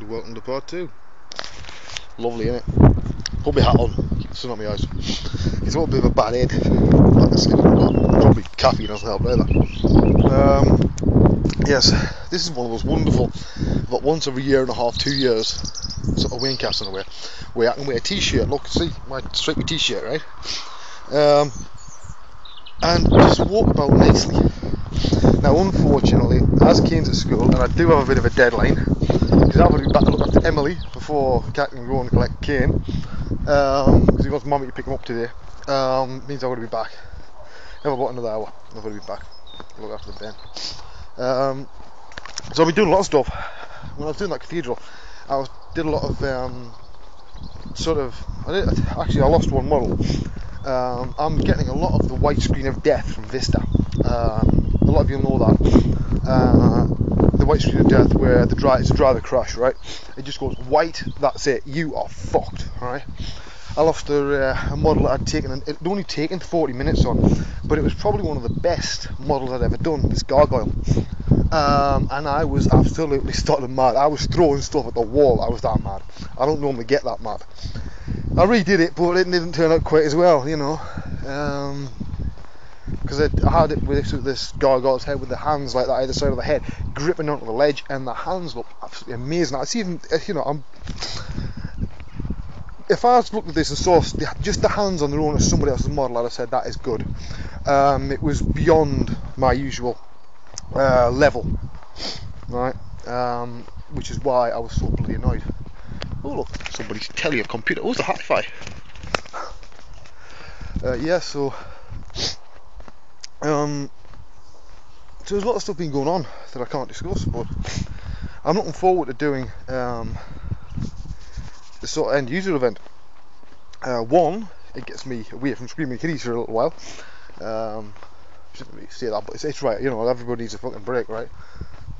and welcome to part 2. Lovely, innit? Put my hat on, keep the sun on my eyes. It's a little bit of a bad head. Like I said, probably caffeine doesn't help either. Yes, this is one of those wonderful, about once every year and a half, 2 years, sort of Waynecast in a way, where I can wear a t-shirt. Look, see, my stripy t-shirt, right? And just walk about nicely. Now, unfortunately, as Kane's at school, and I do have a bit of a deadline, because I've got to be back to look after Emily before Kat can go and collect Kane, because he wants Mummy to pick him up today. Means I've got to be back. In about another hour, I've got to be back to look after the Ben. So I've been doing a lot of stuff. When I was doing that cathedral, did a lot of I lost one model. I'm getting a lot of the white screen of death from Vista. A lot of you know that. The white screen of death where it's a driver crash, right? It just goes white, that's it, you are fucked, right? I lost a model I'd taken, and it'd only taken 40 minutes on, but it was probably one of the best models I'd ever done, this gargoyle. And I was absolutely starting mad. I was throwing stuff at the wall, I was that mad. I don't normally get that mad. I redid it, but it didn't turn out quite as well, you know. Because I had it with this gargoyle's head with the hands like that either side of the head, gripping onto the ledge, and the hands look absolutely amazing. It's even, you know, if I had looked at this and saw just the hands on their own as somebody else's model, I'd have said that is good. It was beyond my usual level, right? Which is why I was so bloody annoyed. Oh look, somebody's telly or computer. Oh, it's a hi-fi. Yeah, so there's a lot of stuff been going on that I can't discuss, but I'm looking forward to doing the sort of end user event. One, it gets me away from Screaming Kitties for a little while. Shouldn't really say that, but it's right, you know, everybody needs a fucking break, right?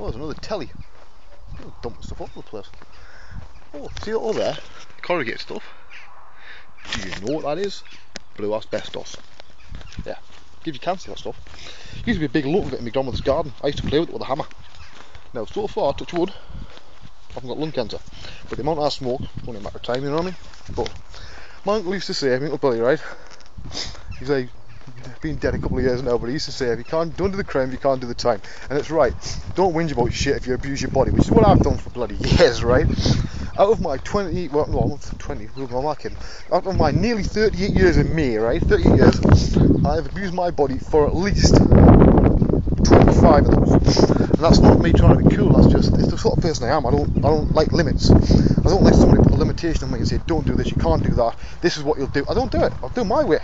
Oh, there's another telly. Oh, dumping stuff all over the place. Oh, see that over there? Corrugated stuff. Do you know what that is? Blue asbestos. Yeah, gives you cancer, that stuff. Used to be a big lump of it in my grandmother's garden. I used to play with it with a hammer. Now, so far, touch wood, I haven't got lung cancer. But the amount I smoke, it's only a matter of time, you know what I mean? But my uncle used to say, my Uncle Billy, right? He's like, been dead a couple of years now, but he used to say, if you don't do the crime, you can't do the time. And it's right. Don't whinge about shit if you abuse your body, which is what I've done for bloody years, right? Out of my 20, well, no, almost 20, who am I kidding? Out of my nearly 38 years in May, right? 38 years, I've abused my body for at least 25 of those. And that's not me trying to be cool, that's just, it's the sort of person I am. I don't like limits. I don't like somebody put a limitation on me and say, don't do this, you can't do that, this is what you'll do. I don't do it, I'll do my way.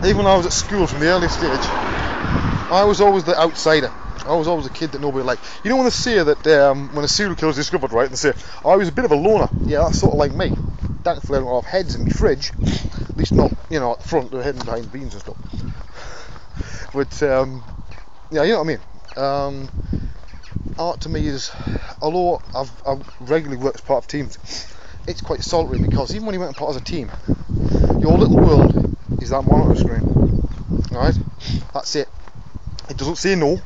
Even when I was at school from the early stage, I was always the outsider. I was always a kid that nobody liked. You know when they say that when a serial killer is discovered, right, and they say, I was a bit of a loner. Yeah, that's sort of like me. Thankfully I don't have heads in my fridge. At least not, you know, at the front, they're hidden behind beans and stuff. But, yeah, you know what I mean. Art to me is, although I've regularly worked as part of teams, it's quite solitary because even when you went apart as a team, your little world is that monitor screen, right? That's it. It doesn't say no.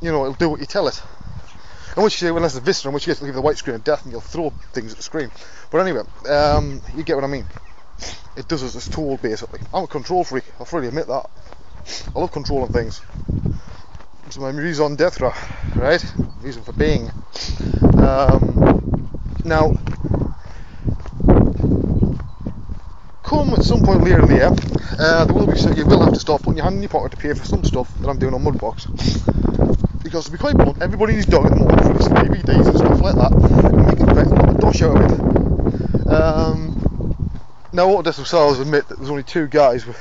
It'll do what you tell it. And once you say, well, that's the Vista, in which case it'll give the white screen of death and you'll throw things at the screen. But anyway, you get what I mean. It does as it's told, basically. I'm a control freak, I'll freely admit that. I love controlling things. It's my raison d'etre, right? Reason for being. Now, come at some point later in the year, you will have to start putting your hand in your pocket to pay for some stuff that I'm doing on Mudbox. Because to be quite blunt, everybody needs dog at the moment for releasing DVDs and stuff like that, and making quite a lot of dosh out of it. Now, Autodesk themselves admit that there's only two guys with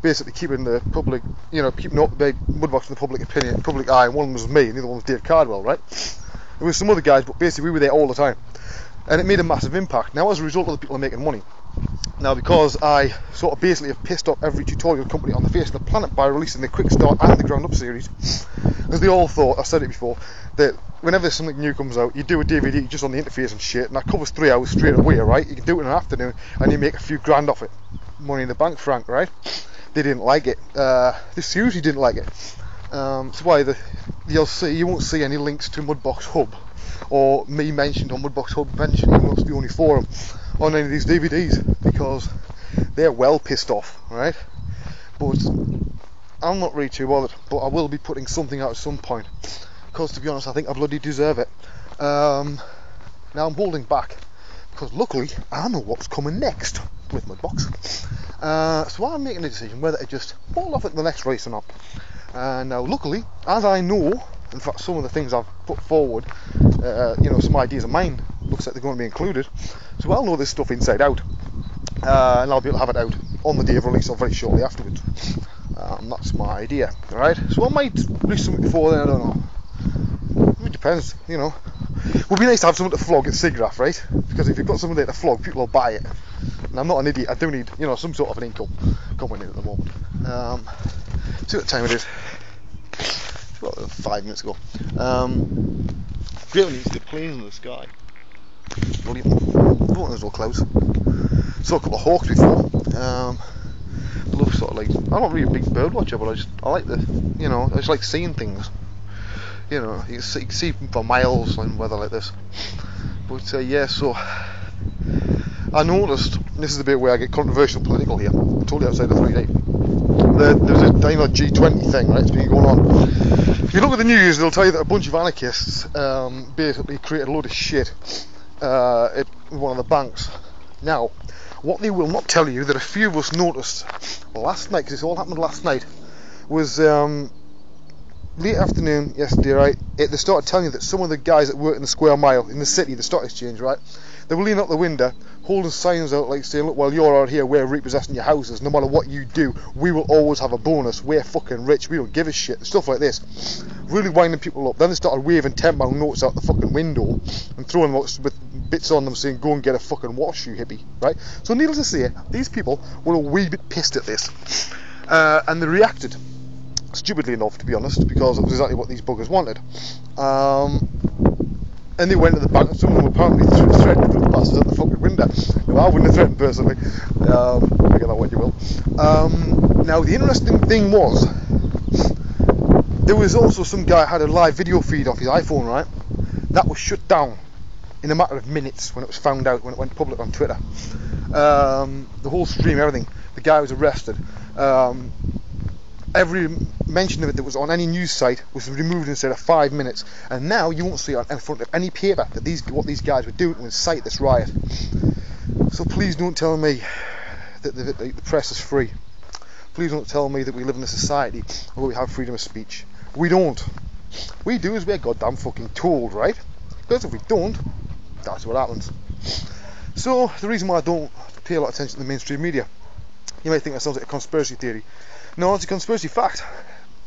basically keeping the public, keeping up the Mudbox in the public eye, and one was me, and the other one was Dave Cardwell, right? There was some other guys, but basically we were there all the time. And it made a massive impact. Now, as a result, other people are making money. Now, because I sort of basically have pissed off every tutorial company on the face of the planet by releasing the Quick Start and the Ground Up series, because they all thought, I've said it before, that whenever something new comes out, you do a DVD just on the interface and shit, and that covers 3 hours straight away, right? You can do it in an afternoon, and you make a few grand off it. Money in the bank, Frank, right? They didn't like it. They seriously didn't like it. That's why you won't see any links to Mudbox Hub or me mentioned on Mudbox Hub mentioning what's the only forum on any of these DVDs, because they're well pissed off, right? But I'm not really too bothered, but I will be putting something out at some point, because to be honest I think I bloody deserve it. Now I'm holding back because luckily I know what's coming next with Mudbox, so I'm making a decision whether to just hold off at the next race or not. Now luckily, as I know, in fact some of the things I've put forward, some ideas of mine looks like they're going to be included, so I'll know this stuff inside out, and I'll be able to have it out on the day of release or very shortly afterwards. That's my idea, alright? So I might release something before then, I don't know. It depends, It would be nice to have something to flog at SIGGRAPH, right? Because if you've got something there to flog, people will buy it. And I'm not an idiot, I do need, some sort of an income coming in at the moment. See what time it is. It's about 5 minutes ago. Great news, the planes in the sky. Brilliant. Oh, there's no clouds. Saw a couple of hawks before. I love sort of like, I'm not really a big bird watcher, but I like I just like seeing things. You can see for miles in weather like this. But yeah, so I noticed, this is the bit where I get controversial political here, totally outside of 3D. There's a G20 thing, right? It's been going on. If you look at the news, they'll tell you that a bunch of anarchists basically created a load of shit at one of the banks. Now, what they will not tell you, that a few of us noticed last night, because this all happened last night, was late afternoon yesterday, right? They started telling you that some of the guys that work in the square mile in the city, the stock exchange, right? They were leaning out the window, holding signs out like saying, look, while you're out here, we're repossessing your houses. No matter what you do, we will always have a bonus. We're fucking rich. We don't give a shit. Stuff like this. Really winding people up. Then they started waving £10 notes out the fucking window and throwing them out with bits on them saying, go and get a fucking wash, you hippie, right? So needless to say, these people were a wee bit pissed at this. And they reacted. Stupidly enough, to be honest, because it was exactly what these buggers wanted. And they went to the bank, and some of them apparently threatened the bastards at the fucking window. No, I wouldn't have threatened personally. Make of that what you will. Now, the interesting thing was, there was also some guy who had a live video feed off his iPhone, right? That was shut down in a matter of minutes when it was found out, when it went public on Twitter. The whole stream, everything. The guy was arrested. Every mention of it that was on any news site was removed inside of 5 minutes, and now you won't see it in front of any paper that what these guys were doing to incite this riot. So please don't tell me that the press is free. Please don't tell me that we live in a society where we have freedom of speech. We don't. We do as we're goddamn fucking told, right? Because if we don't, that's what happens. So the reason why I don't pay a lot of attention to the mainstream media, you might think that sounds like a conspiracy theory. No, it's a conspiracy fact.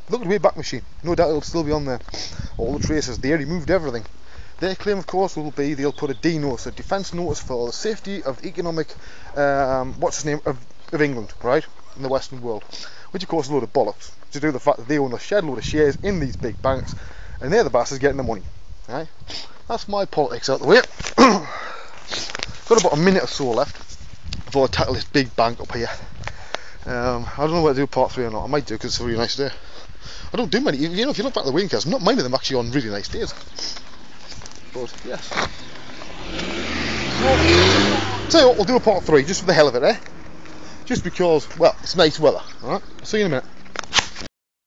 Look at the Wayback Machine. No doubt it'll still be on there. All the traces. They removed everything. Their claim, of course, will be they'll put a D notice, a defence notice for the safety of economic, of England, right, in the Western world. Which, of course, is a load of bollocks. To do with the fact that they own a shed load of shares in these big banks, and they're the bastards getting the money. Right? That's my politics out the way. Got about a minute or so left before I tackle this big bank up here. I don't know whether to do part 3 or not. I might do, because it's a really nice day. I don't do many, if you look back at the Waynecast, not many of them actually on really nice days. But yes. Well, tell you what, we'll do a part 3 just for the hell of it, eh? Just because, well, it's nice weather. Alright, I'll see you in a minute.